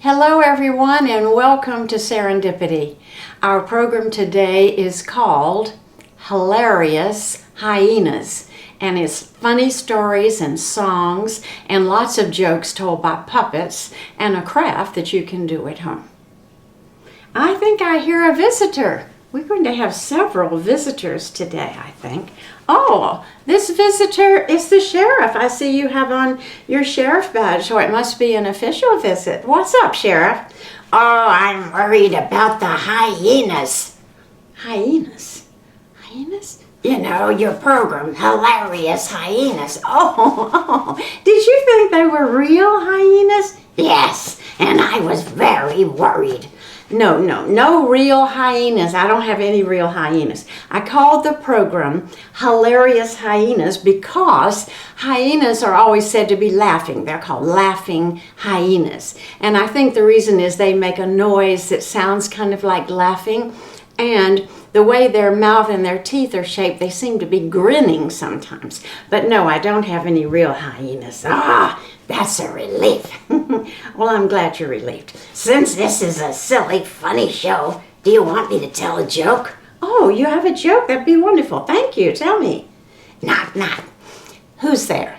Hello everyone and welcome to Serendipity. Our program today is called Hilarious Hyenas, and it's funny stories and songs and lots of jokes told by puppets and a craft that you can do at home. I think I hear a visitor. We're going to have several visitors today, I think. Oh, this visitor is the sheriff. I see you have on your sheriff badge, so it must be an official visit. What's up, Sheriff? Oh, I'm worried about the hyenas. Hyenas? Hyenas? You know, your program, Hilarious Hyenas. Oh, did you think they were real hyenas? Yes, and I was very worried. No real hyenas. I don't have any real hyenas. I called the program Hilarious Hyenas because hyenas are always said to be laughing. They're called laughing hyenas. And I think the reason is they make a noise that sounds kind of like laughing, and the way their mouth and their teeth are shaped, they seem to be grinning sometimes. But no, I don't have any real hyenas. That's a relief. Well, I'm glad you're relieved. Since this is a silly, funny show, do you want me to tell a joke? Oh, you have a joke? That'd be wonderful. Thank you. Tell me. Knock, knock. Who's there?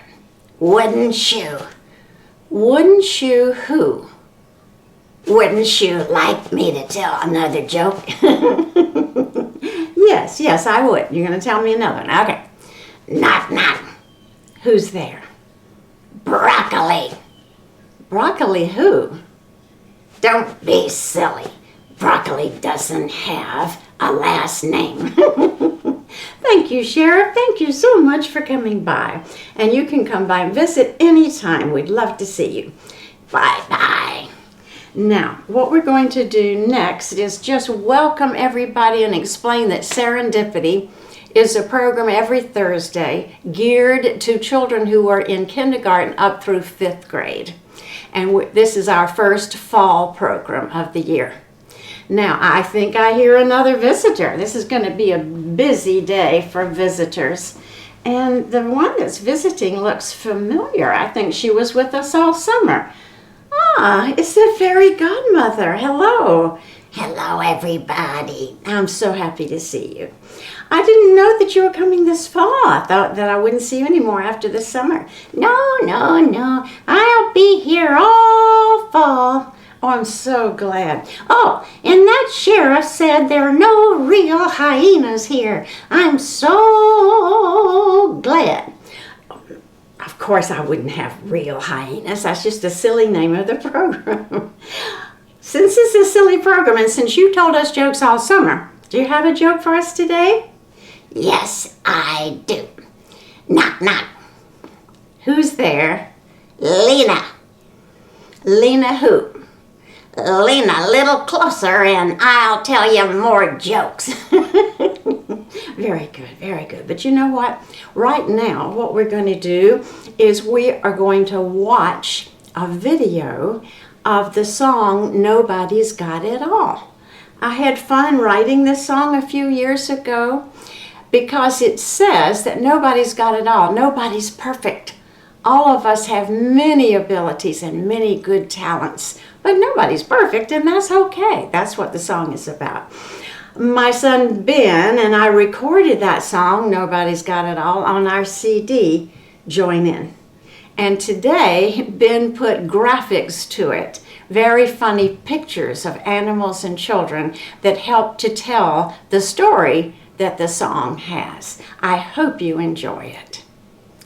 Wooden shoe. Wooden shoe who? Wouldn't you like me to tell another joke? Yes, I would. You're going to tell me another one. Okay. Knock, knock. Who's there? Broccoli. Broccoli who? Don't be silly. Broccoli doesn't have a last name. Thank you, Sheriff. Thank you so much for coming by. And you can come by and visit anytime. We'd love to see you. Bye-bye. Now, what we're going to do next is just welcome everybody and explain that Serendipity is a program every Thursday geared to children who are in kindergarten up through 5th grade. And this is our first fall program of the year. Now, I think I hear another visitor. This is going to be a busy day for visitors. And the one that's visiting looks familiar. I think she was with us all summer. It's the fairy godmother. Hello. Hello, everybody. I'm so happy to see you. I didn't know that you were coming this fall. I thought that I wouldn't see you anymore after the summer. No. I'll be here all fall. Oh, I'm so glad. Oh, and that sheriff said there are no real hyenas here. I'm so glad. Of course I wouldn't have real hyenas. That's just a silly name of the program. Since it's a silly program and since you told us jokes all summer, do you have a joke for us today? Yes, I do. Knock, knock. Who's there? Lena. Lena who? Lean a little closer and I'll tell you more jokes. Very good. But you know what? Right now, what we're going to do is we are going to watch a video of the song Nobody's Got It All. I had fun writing this song a few years ago because it says that nobody's got it all. Nobody's perfect. All of us have many abilities and many good talents, but nobody's perfect, and that's okay. That's what the song is about. My son Ben and I recorded that song, Nobody's Got It All, on our CD, Join In. And today, Ben put graphics to it, very funny pictures of animals and children that help to tell the story that the song has. I hope you enjoy it.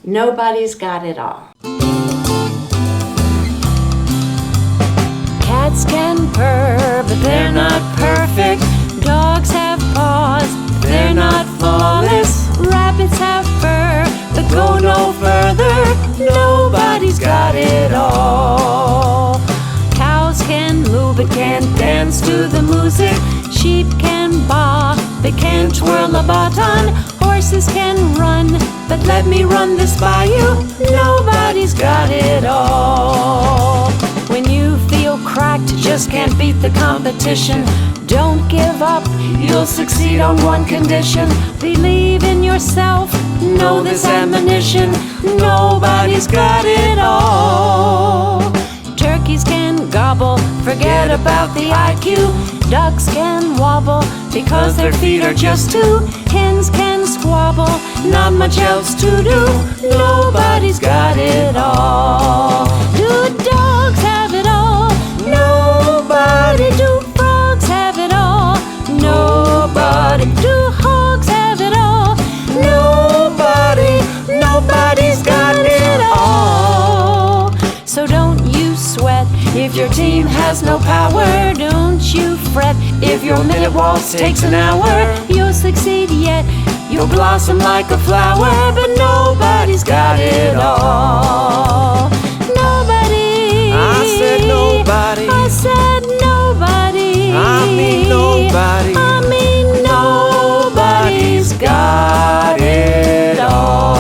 Nobody's got it all. Cats can purr, but they're not perfect. Dogs have paws, they're not flawless. Rabbits have fur, but go no further. Nobody's got it all. Cows can moo, but can't dance to the music. Sheep can baa, they can't twirl a baton. Horses can run, but let me run this by you. Nobody's got it all. When you feel cracked, just can't beat the competition. Don't give up, you'll succeed on one condition. Believe in yourself, know this admonition. Nobody's got it all. Turkey Turkeys can gobble, forget about the IQ. Ducks can wobble, because their feet are just two. Hens can squabble, not much else to do. Nobody's got it all. Do dogs have it all? Nobody. Do frogs have it all? Nobody. Do hogs have it all? Nobody. Nobody's got it all. So don't you sweat if your team has no power. Don't you fret if your minute waltz takes an hour. You'll succeed yet, you'll blossom like a flower. But nobody's got it all. Nobody. I said nobody. I said nobody. I mean nobody. I mean nobody's got it all.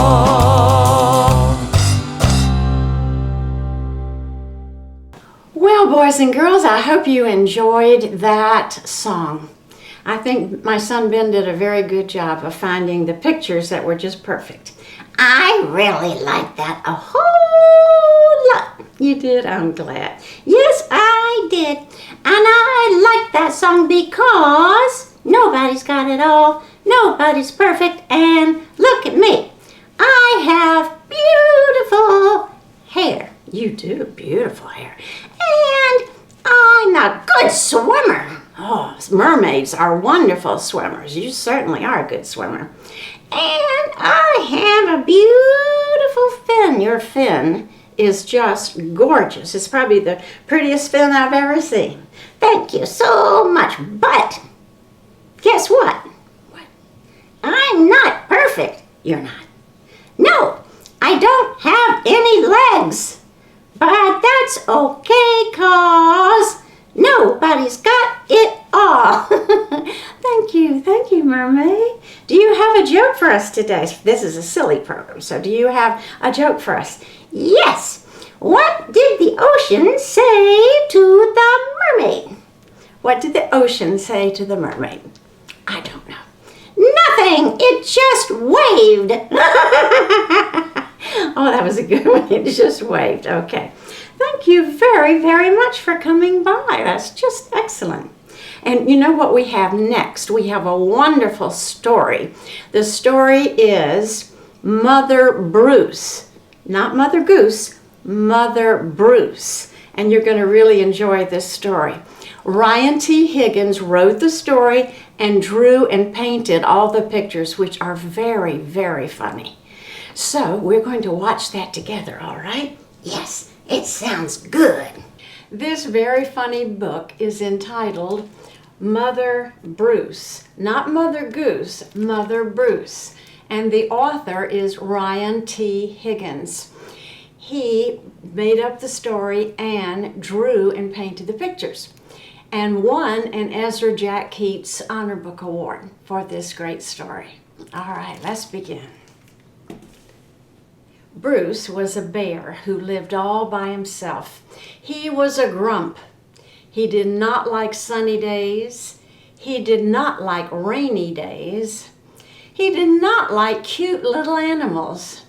Well, boys and girls, I hope you enjoyed that song. I think my son Ben did a very good job of finding the pictures that were just perfect. I really like that a whole lot. You did? I'm glad. Yes, I did. And I like that song because nobody's got it all, nobody's perfect, and look at me. I have beautiful hair. You do. Beautiful hair. And I'm a good swimmer. Oh, mermaids are wonderful swimmers. You certainly are a good swimmer. And I have a beautiful fin. Your fin is just gorgeous. It's probably the prettiest fin I've ever seen. Thank you so much. But guess what? What? I'm not perfect. You're not. No, I don't have any legs. But that's okay, 'cause nobody's got it all. Thank you, mermaid. Do you have a joke for us today? This is a silly program, so do you have a joke for us? Yes. What did the ocean say to the mermaid? What did the ocean say to the mermaid? I don't know. Nothing. It just waved. Oh, that was a good one. It just waved. Okay. Thank you very, very much for coming by. That's just excellent. And you know what we have next? We have a wonderful story. The story is Mother Bruce. Not Mother Goose, Mother Bruce. And you're going to really enjoy this story. Ryan T. Higgins wrote the story and drew and painted all the pictures, which are very, very funny. So we're going to watch that together, all right? Yes, it sounds good. This very funny book is entitled Mother Bruce. Not Mother Goose, Mother Bruce. And the author is Ryan T. Higgins. He made up the story and drew and painted the pictures, and won an Ezra Jack Keats Honor Book Award for this great story. All right, let's begin. Bruce was a bear who lived all by himself. He was a grump. He did not like sunny days. He did not like rainy days. He did not like cute little animals.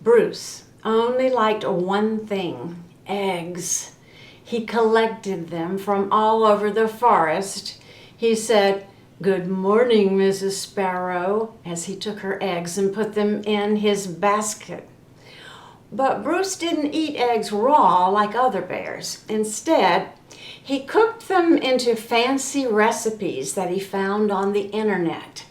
Bruce only liked one thing: eggs. He collected them from all over the forest. He said, "Good morning, Mrs. Sparrow," as he took her eggs and put them in his basket. But Bruce didn't eat eggs raw like other bears. Instead, he cooked them into fancy recipes that he found on the internet.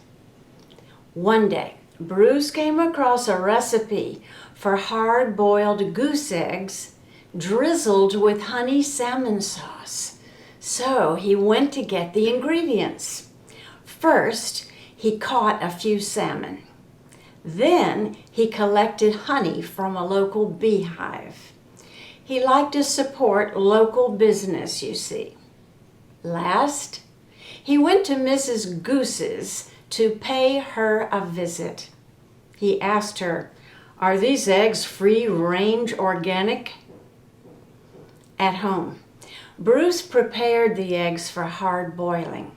One day, Bruce came across a recipe for hard-boiled goose eggs drizzled with honey salmon sauce. So he went to get the ingredients. First, he caught a few salmon. Then he collected honey from a local beehive. He liked to support local business, you see. Last, he went to Mrs. Goose's to pay her a visit. He asked her, "Are these eggs free-range organic?" At home, Bruce prepared the eggs for hard boiling,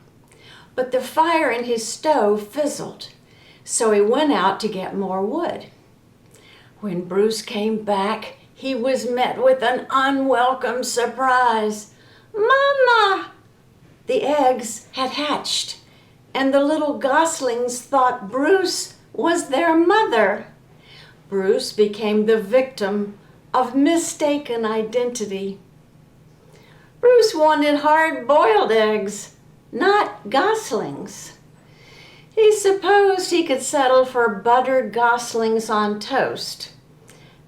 but the fire in his stove fizzled, so he went out to get more wood. When Bruce came back, he was met with an unwelcome surprise. "Mama!" The eggs had hatched, and the little goslings thought Bruce was their mother. Bruce became the victim of mistaken identity. Bruce wanted hard-boiled eggs, not goslings. He supposed he could settle for buttered goslings on toast,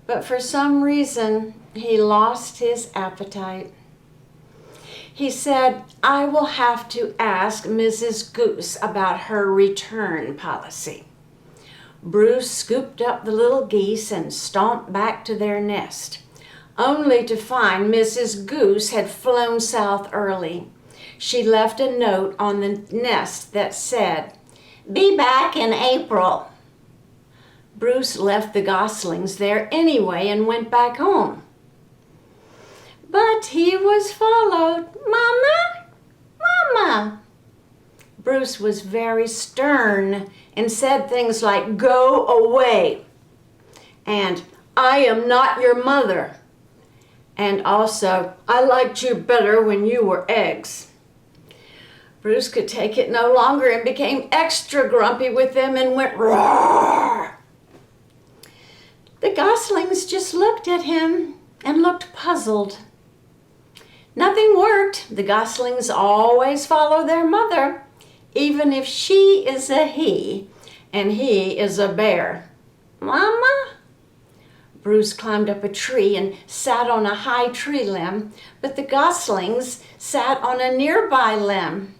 but for some reason he lost his appetite. He said, "I will have to ask Mrs. Goose about her return policy." Bruce scooped up the little geese and stomped back to their nest, only to find Mrs. Goose had flown south early. She left a note on the nest that said, "Be back in April." Bruce left the goslings there anyway and went back home. But he was followed. "Mama, Mama." Bruce was very stern and said things like, "Go away," and "I am not your mother," and also, "I liked you better when you were eggs." Bruce could take it no longer and became extra grumpy with them and went roar. The goslings just looked at him and looked puzzled. Nothing worked. The goslings always follow their mother, even if she is a he and he is a bear. "Mama?" Bruce climbed up a tree and sat on a high tree limb, but the goslings sat on a nearby limb.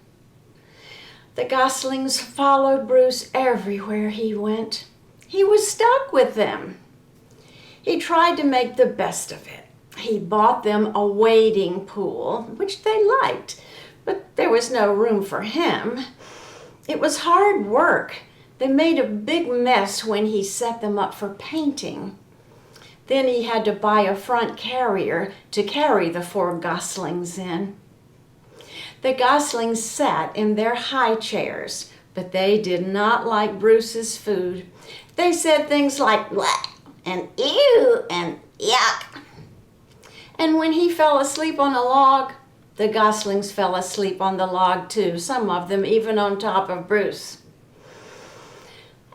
The goslings followed Bruce everywhere he went. He was stuck with them. He tried to make the best of it. He bought them a wading pool, which they liked, but there was no room for him. It was hard work. They made a big mess when he set them up for painting. Then he had to buy a front carrier to carry the 4 goslings in. The goslings sat in their high chairs, but they did not like Bruce's food. They said things like "bleh" and "ew" and "yuck." And when he fell asleep on a log, the goslings fell asleep on the log too, some of them even on top of Bruce.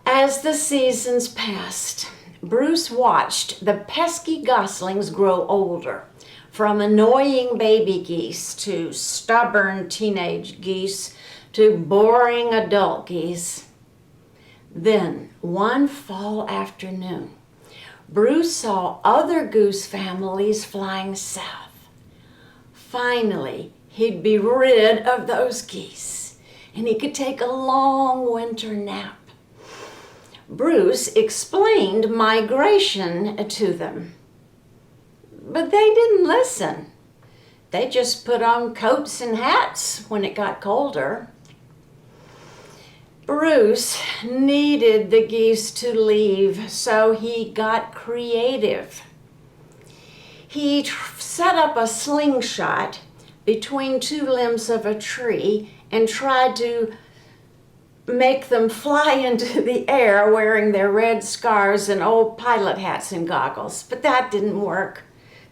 As the seasons passed, Bruce watched the pesky goslings grow older, from annoying baby geese to stubborn teenage geese to boring adult geese. Then, one fall afternoon, Bruce saw other goose families flying south. Finally, he'd be rid of those geese, and he could take a long winter nap. Bruce explained migration to them, but they didn't listen. They just put on coats and hats when it got colder. Bruce needed the geese to leave, so he got creative. He set up a slingshot between 2 limbs of a tree and tried to make them fly into the air wearing their red scarves and old pilot hats and goggles. But that didn't work.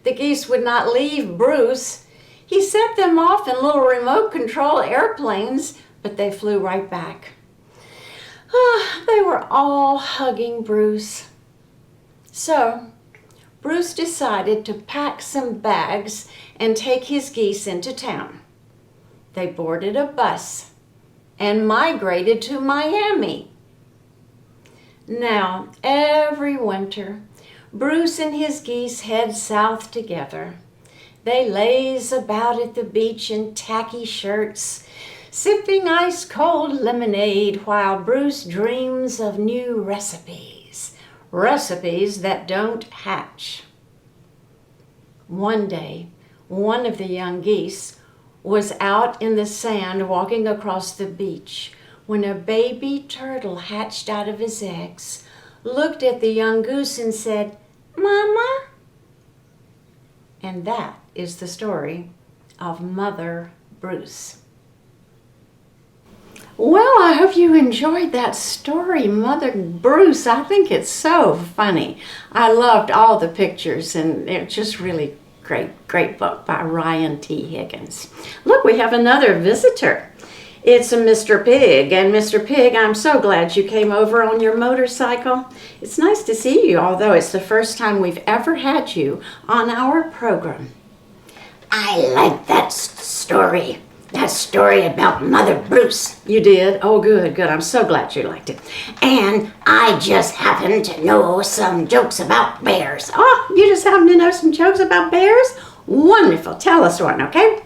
The geese would not leave Bruce. He set them off in little remote control airplanes, but they flew right back. They were all hugging Bruce. So, Bruce decided to pack some bags and take his geese into town. They boarded a bus and migrated to Miami. Now, every winter, Bruce and his geese head south together. They laze about at the beach in tacky shirts, sipping ice-cold lemonade while Bruce dreams of new recipes that don't hatch. One day, one of the young geese was out in the sand walking across the beach when a baby turtle hatched out of his eggs, looked at the young goose and said, "Mama?" And that is the story of Mother Bruce. Well, I hope you enjoyed that story, Mother Bruce. I think it's so funny. I loved all the pictures, and it's just really great book by Ryan T. Higgins. Look, we have another visitor. It's a Mr. Pig, and Mr. Pig, I'm so glad you came over on your motorcycle. It's nice to see you, although it's the first time we've ever had you on our program. I like that story. That story about Mother Bruce. You did? Oh, good. I'm so glad you liked it. And I just happen to know some jokes about bears. Oh, you just happen to know some jokes about bears? Wonderful. Tell us one, okay?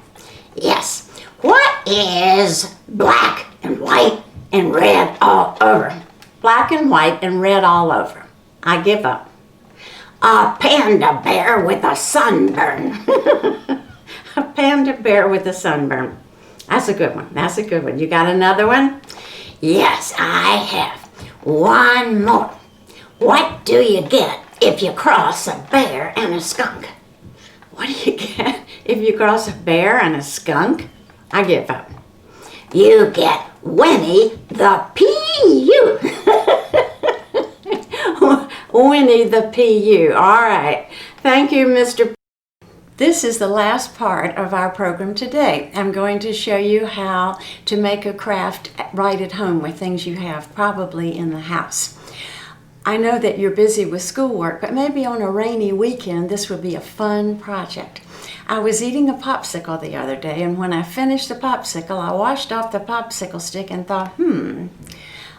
Yes. What is black and white and red all over? Black and white and red all over. I give up. A panda bear with a sunburn. A panda bear with a sunburn. That's a good one. You got another one? Yes, I have. One more. What do you get if you cross a bear and a skunk? What do you get if you cross a bear and a skunk? I give up. You get Winnie the Pooh. Winnie the Pooh. All right. Thank you, Mr. This is the last part of our program today. I'm going to show you how to make a craft right at home with things you have probably in the house. I know that you're busy with schoolwork, but maybe on a rainy weekend this would be a fun project. I was eating a popsicle the other day, and when I finished the popsicle, I washed off the popsicle stick and thought,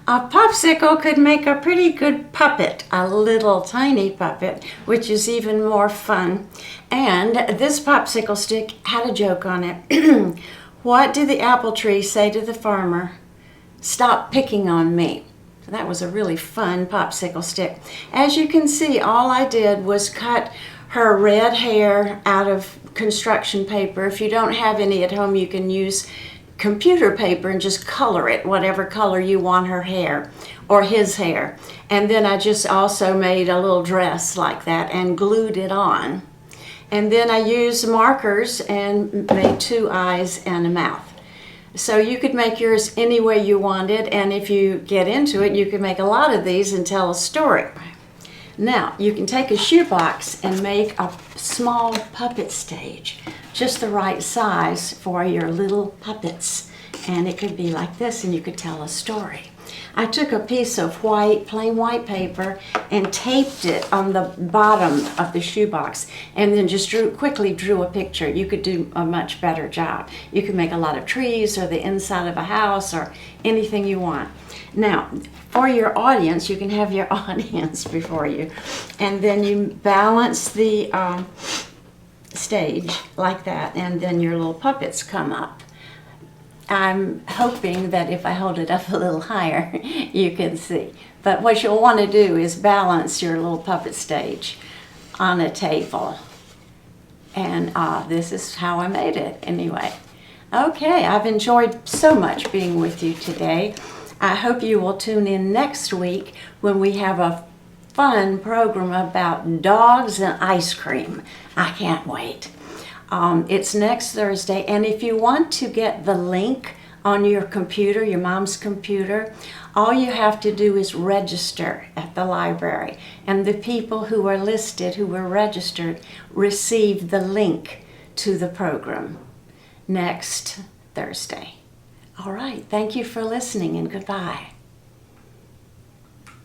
a popsicle could make a pretty good puppet, a little tiny puppet, which is even more fun. And this popsicle stick had a joke on it. What did the apple tree say to the farmer? Stop picking on me. So that was a really fun popsicle stick. As you can see, all I did was cut her red hair out of construction paper. If you don't have any at home, you can use computer paper and just color it whatever color you want her hair or his hair. And then I just also made a little dress like that and glued it on. And then I used markers and made 2 eyes and a mouth. So you could make yours any way you wanted, and if you get into it, you could make a lot of these and tell a story. Now, you can take a shoebox and make a small puppet stage, just the right size for your little puppets. And it could be like this, and you could tell a story. I took a piece of plain white paper and taped it on the bottom of the shoebox, and then just quickly drew a picture. You could do a much better job. You could make a lot of trees or the inside of a house or anything you want. Now, for your audience, you can have your audience before you, and then you balance the stage like that, and then your little puppets come up. I'm hoping that if I hold it up a little higher, you can see. But what you'll want to do is balance your little puppet stage on a table. And this is how I made it anyway. Okay, I've enjoyed so much being with you today. I hope you will tune in next week when we have a fun program about dogs and ice cream. I can't wait. It's next Thursday, and if you want to get the link on your computer, your mom's computer, all you have to do is register at the library, and the people who are listed, who were registered, receive the link to the program next Thursday. All right, thank you for listening, and goodbye.